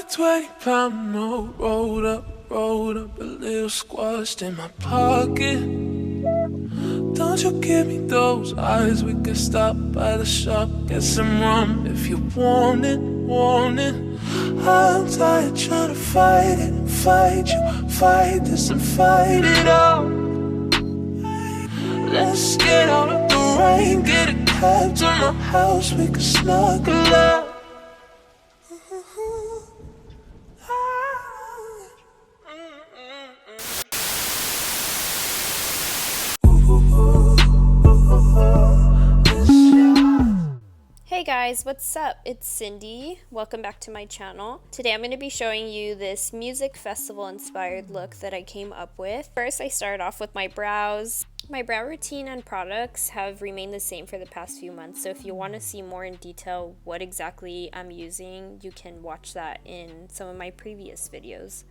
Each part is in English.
a 20-pound note rolled up, a little squashed in my pocket. Don't you give me those eyes, we can stop by the shop, get some rum if you want it, want it. I'm tired trying to fight it and fight you, fight this and fight it out. Let's get out of the rain, get a cab to my house, we can snuggle out. Hey guys, what's up? It's Cindy. Welcome back to my channel. Today I'm going to be showing you this music festival inspired look that I came up with. First, I started off with my brows. My brow routine and products have remained the same for the past few months, so if you want to see more in detail what exactly I'm using, you can watch that in some of my previous videos.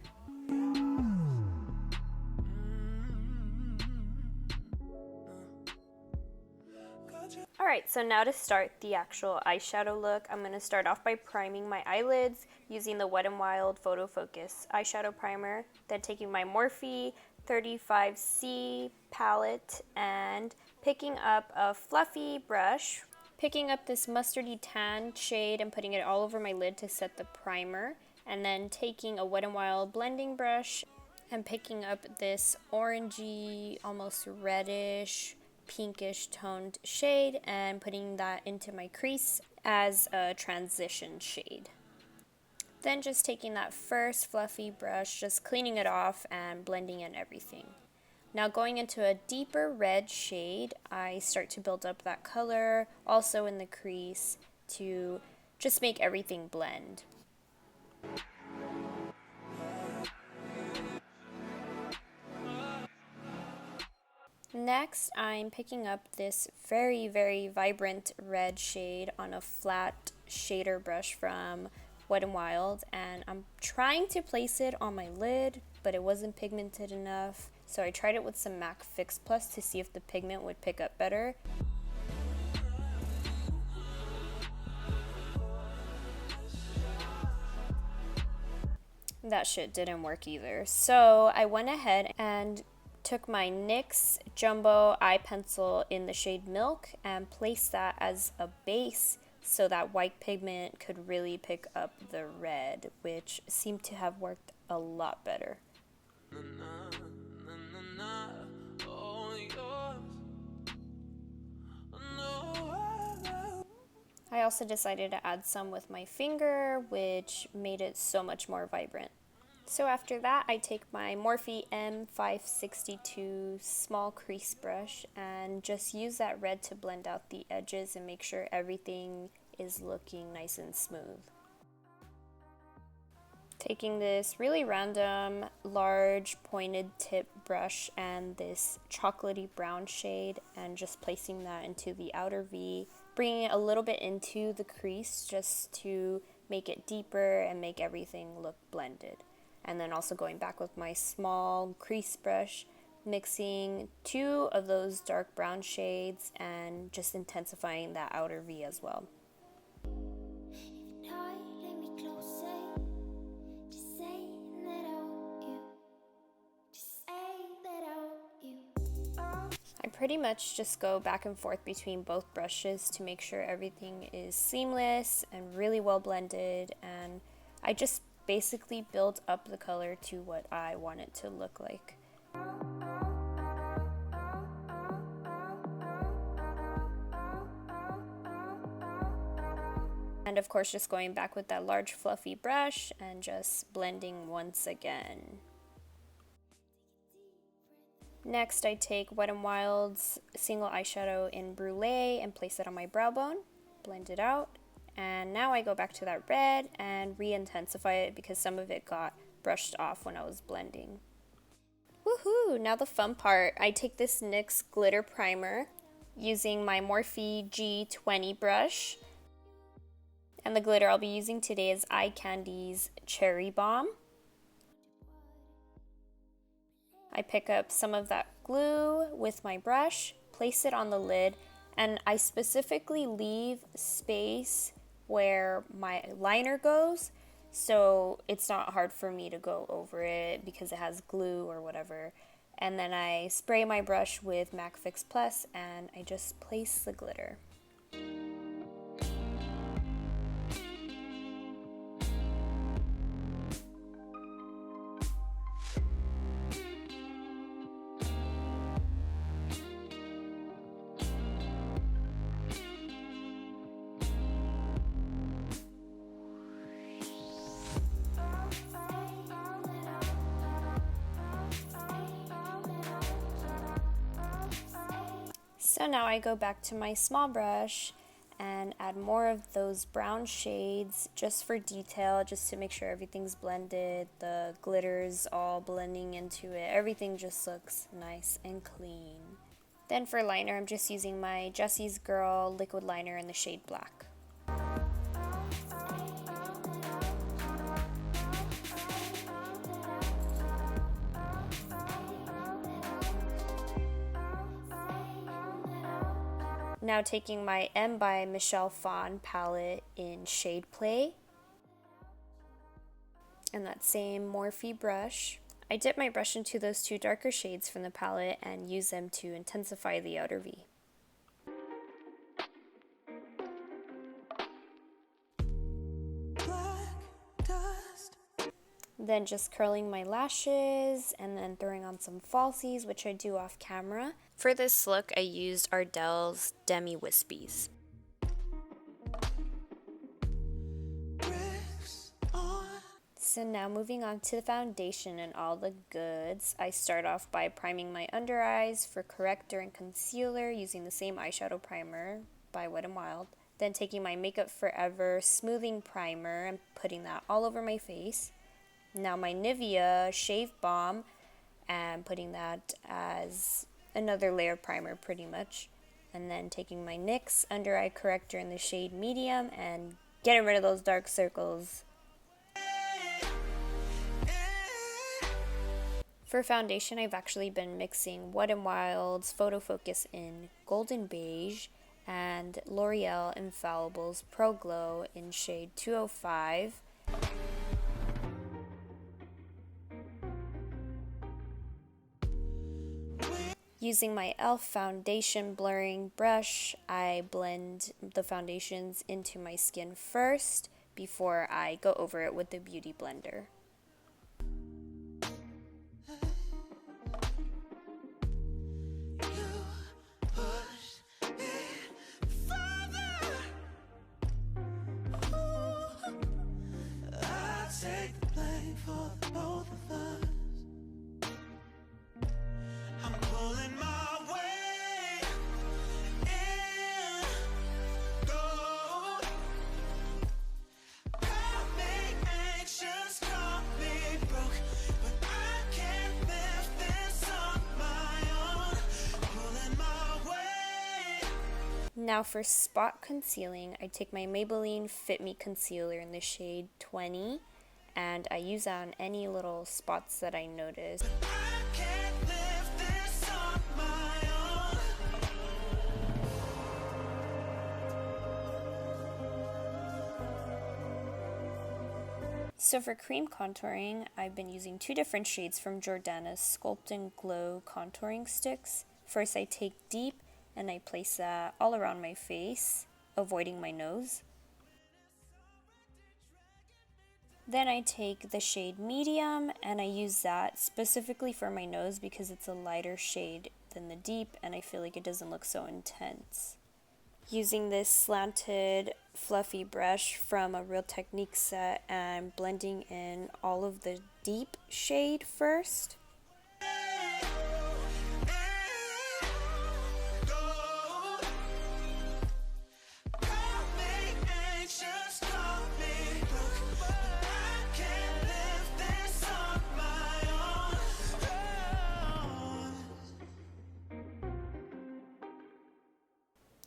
Alright, so now to start the actual eyeshadow look, I'm going to start off by priming my eyelids using the Wet n Wild Photo Focus eyeshadow primer, then taking my Morphe 35C palette and picking up a fluffy brush, picking up this mustardy tan shade and putting it all over my lid to set the primer, and then taking a Wet n Wild blending brush and picking up this orangey, almost reddish, pinkish toned shade and putting that into my crease as a transition shade. Then just taking that first fluffy brush, just cleaning it off and blending in everything. Now going into a deeper red shade, I start to build up that color also in the crease to just make everything blend. Next, I'm picking up this very, very vibrant red shade on a flat shader brush from Wet n Wild, and I'm trying to place it on my lid, but it wasn't pigmented enough, so I tried it with some MAC Fix Plus to see if the pigment would pick up better. That shit didn't work either, so I went ahead and took my NYX Jumbo Eye Pencil in the shade Milk and placed that as a base so that white pigment could really pick up the red, which seemed to have worked a lot better. I also decided to add some with my finger, which made it so much more vibrant. So after that, I take my Morphe M562 small crease brush and just use that red to blend out the edges and make sure everything is looking nice and smooth. Taking this really random, large, pointed tip brush and this chocolatey brown shade and just placing that into the outer V, bringing it a little bit into the crease just to make it deeper and make everything look blended. And then also going back with my small crease brush, mixing two of those dark brown shades and just intensifying that outer V as well. I pretty much just go back and forth between both brushes to make sure everything is seamless and really well blended, and I just basically build up the color to what I want it to look like. And of course just going back with that large fluffy brush and just blending once again. Next I take Wet n Wild's single eyeshadow in Brulee and place it on my brow bone, blend it out. And now I go back to that red and re-intensify it because some of it got brushed off when I was blending. Woohoo! Now the fun part. I take this NYX glitter primer using my Morphe G20 brush. And the glitter I'll be using today is Eye Candy's Cherry Bomb. I pick up some of that glue with my brush, place it on the lid, and I specifically leave space where my liner goes so it's not hard for me to go over it because it has glue or whatever. And then I spray my brush with MAC Fix Plus and I just place the glitter. So now I go back to my small brush and add more of those brown shades just for detail, just to make sure everything's blended, the glitter's all blending into it, everything just looks nice and clean. Then for liner, I'm just using my Jessie's Girl liquid liner in the shade black. Now taking my M by Michelle Phan palette in Shade Play and that same Morphe brush. I dip my brush into those two darker shades from the palette and use them to intensify the outer V. Then just curling my lashes and then throwing on some falsies, which I do off camera. For this look, I used Ardell's Demi Wispies. So now moving on to the foundation and all the goods. I start off by priming my under eyes for corrector and concealer using the same eyeshadow primer by Wet n Wild. Then taking my Makeup Forever smoothing primer and putting that all over my face. Now my Nivea Shave Balm and putting that as another layer of primer pretty much. And then taking my NYX under eye corrector in the shade medium and getting rid of those dark circles. For foundation, I've actually been mixing Wet n Wild's Photo Focus in Golden Beige and L'Oreal Infallible's Pro Glow in shade 205. Using my e.l.f. foundation blurring brush, I blend the foundations into my skin first before I go over it with the Beauty Blender. Now for spot concealing, I take my Maybelline Fit Me Concealer in the shade 20 and I use that on any little spots that I notice. So for cream contouring, I've been using two different shades from Jordana's Sculpt and Glow contouring sticks. First I take Deep and I place that all around my face, avoiding my nose. Then I take the shade Medium and I use that specifically for my nose because it's a lighter shade than the Deep and I feel like it doesn't look so intense. Using this slanted fluffy brush from a Real Technique set and blending in all of the deep shade first.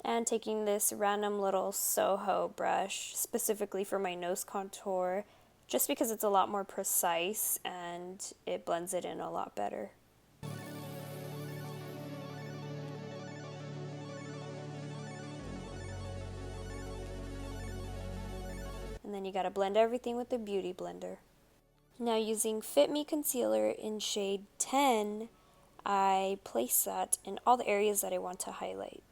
And taking this random little Soho brush specifically for my nose contour, just because it's a lot more precise and it blends it in a lot better. And And then you gotta blend everything with the Beauty Blender. Now using Fit Me Concealer in shade 10, I place that in all the areas that I want to highlight.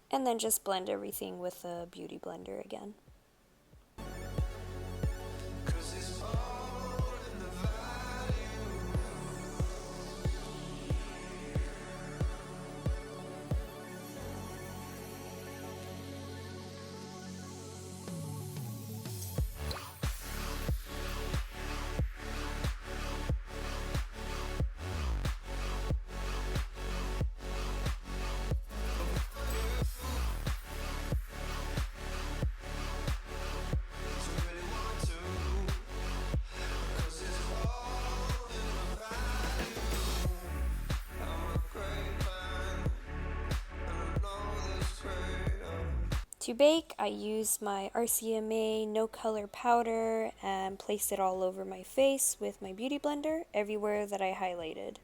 And then just blend everything with the Beauty Blender again. To bake, I use my RCMA no color powder and place it all over my face with my Beauty Blender everywhere that I highlighted.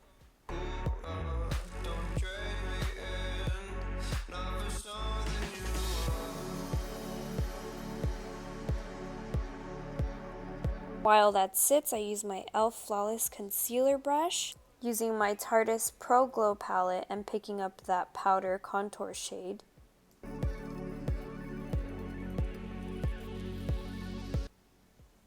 While that sits, I use my e.l.f. Flawless Concealer brush, using my Tarte Pro Glow palette and picking up that powder contour shade.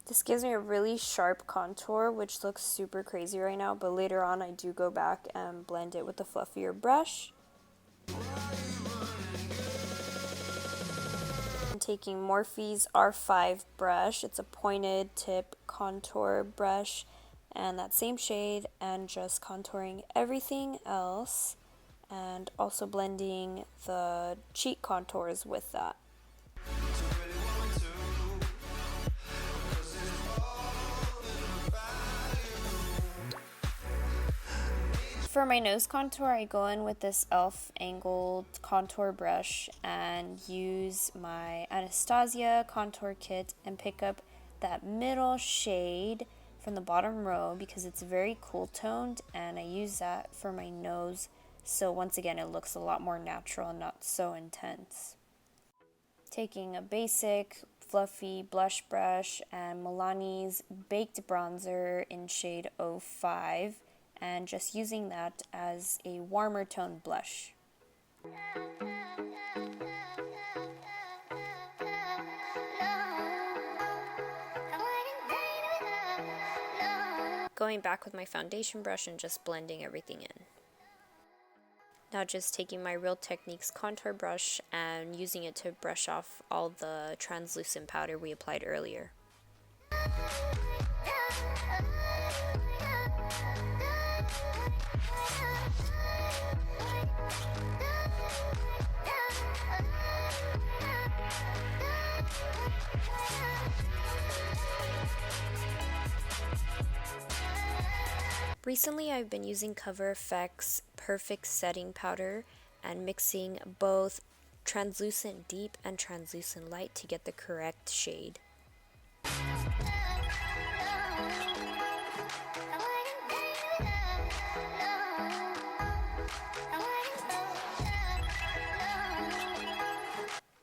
This gives me a really sharp contour, which looks super crazy right now, but later on I do go back and blend it with a fluffier brush. I'm taking Morphe's R5 brush. It's a pointed tip contour brush, and that same shade, and just contouring everything else, and also blending the cheek contours with that. For my nose contour, I go in with this e.l.f. angled contour brush and use my Anastasia contour kit and pick up that middle shade from the bottom row because it's very cool toned, and I use that for my nose, so once again it looks a lot more natural and not so intense. Taking a basic fluffy blush brush and Milani's Baked Bronzer in shade 05, and just using that as a warmer tone blush. Going back with my foundation brush and just blending everything in. Now just taking my Real Techniques contour brush and using it to brush off all the translucent powder we applied earlier. Recently, I've been using Cover FX's Perfect Setting Powder and mixing both translucent deep and translucent light to get the correct shade.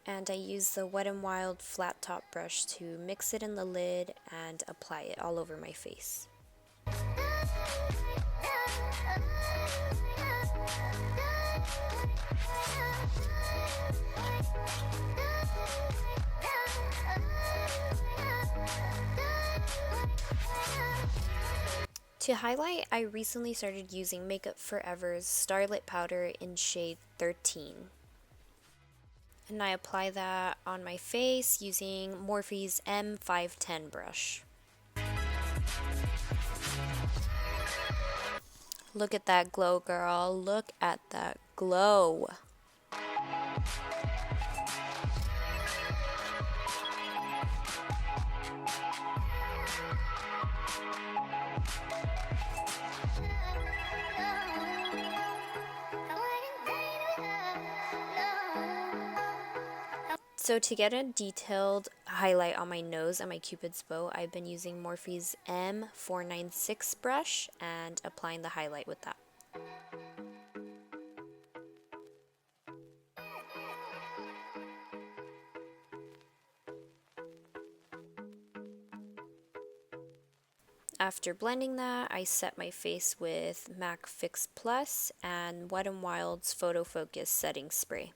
And I use the Wet n Wild flat top brush to mix it in the lid and apply it all over my face. To highlight, I recently started using Makeup Forever's Starlit Powder in shade 13. And I apply that on my face using Morphe's M510 brush. Look at that glow, girl. Look at that glow. So to get a detailed highlight on my nose and my cupid's bow, I've been using Morphe's M496 brush and applying the highlight with that. After blending that, I set my face with MAC Fix Plus and Wet n Wild's Photo Focus Setting Spray.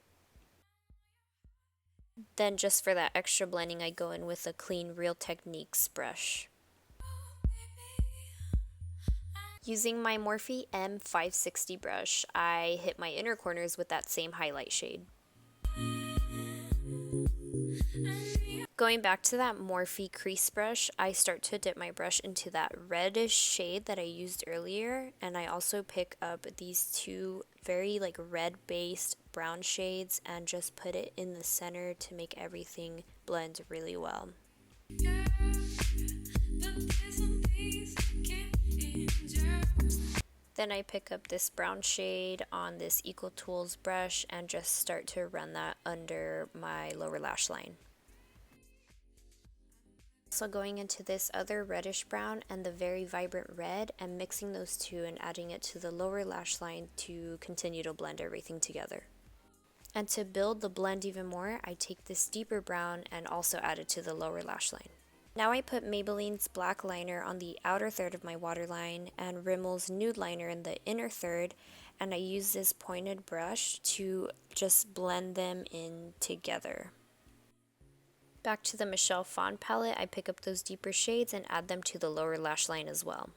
Then just for that extra blending, I go in with a clean Real Techniques brush. Using my Morphe M560 brush, I hit my inner corners with that same highlight shade. Going back to that Morphe crease brush, I start to dip my brush into that reddish shade that I used earlier, and I also pick up these two very red based brown shades and just put it in the center to make everything blend really well. Then I pick up this brown shade on this Equal Tools brush and just start to run that under my lower lash line. So going into this other reddish brown and the very vibrant red and mixing those two and adding it to the lower lash line to continue to blend everything together. And to build the blend even more, I take this deeper brown and also add it to the lower lash line. Now I put Maybelline's black liner on the outer third of my waterline and Rimmel's nude liner in the inner third, and I use this pointed brush to just blend them in together. Back to the Michelle Phan palette, I pick up those deeper shades and add them to the lower lash line as well.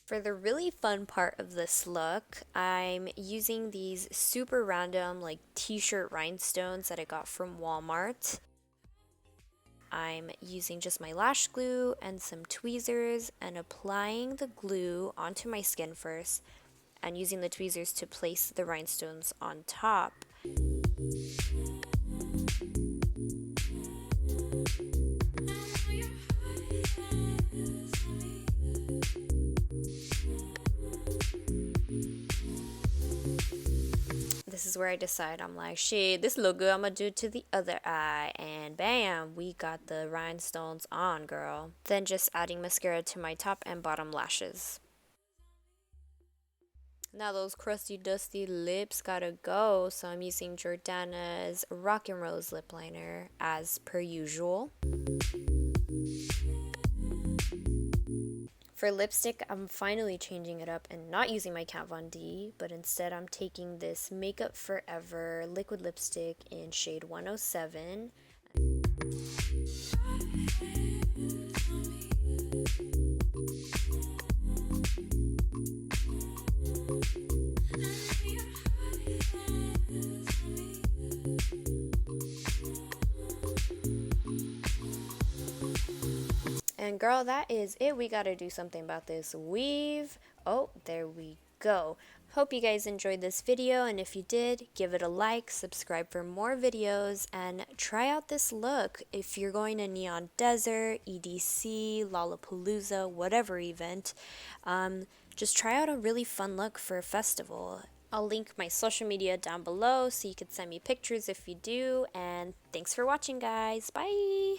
For the really fun part of this look, I'm using these super random t-shirt rhinestones that I got from Walmart. I'm using just my lash glue and some tweezers and applying the glue onto my skin first and using the tweezers to place the rhinestones on top. This is where I decide, I'm like, shit, this look good, I'm gonna do it to the other eye, and bam, we got the rhinestones on, girl. Then just adding mascara to my top and bottom lashes. Now those crusty dusty lips gotta go, so I'm using Jordana's Rockin' Rose lip liner as per usual. For lipstick, I'm finally changing it up and not using my Kat Von D, but instead I'm taking this Makeup Forever liquid lipstick in shade 107. And girl, that is it. We gotta do something about this weave. Oh, there we go. Hope you guys enjoyed this video, and if you did, give it a like, subscribe for more videos, and try out this look. If you're going to Neon Desert, EDC, Lollapalooza, whatever event, just try out a really fun look for a festival. I'll link my social media down below so you can send me pictures if you do, and thanks for watching, guys. Bye!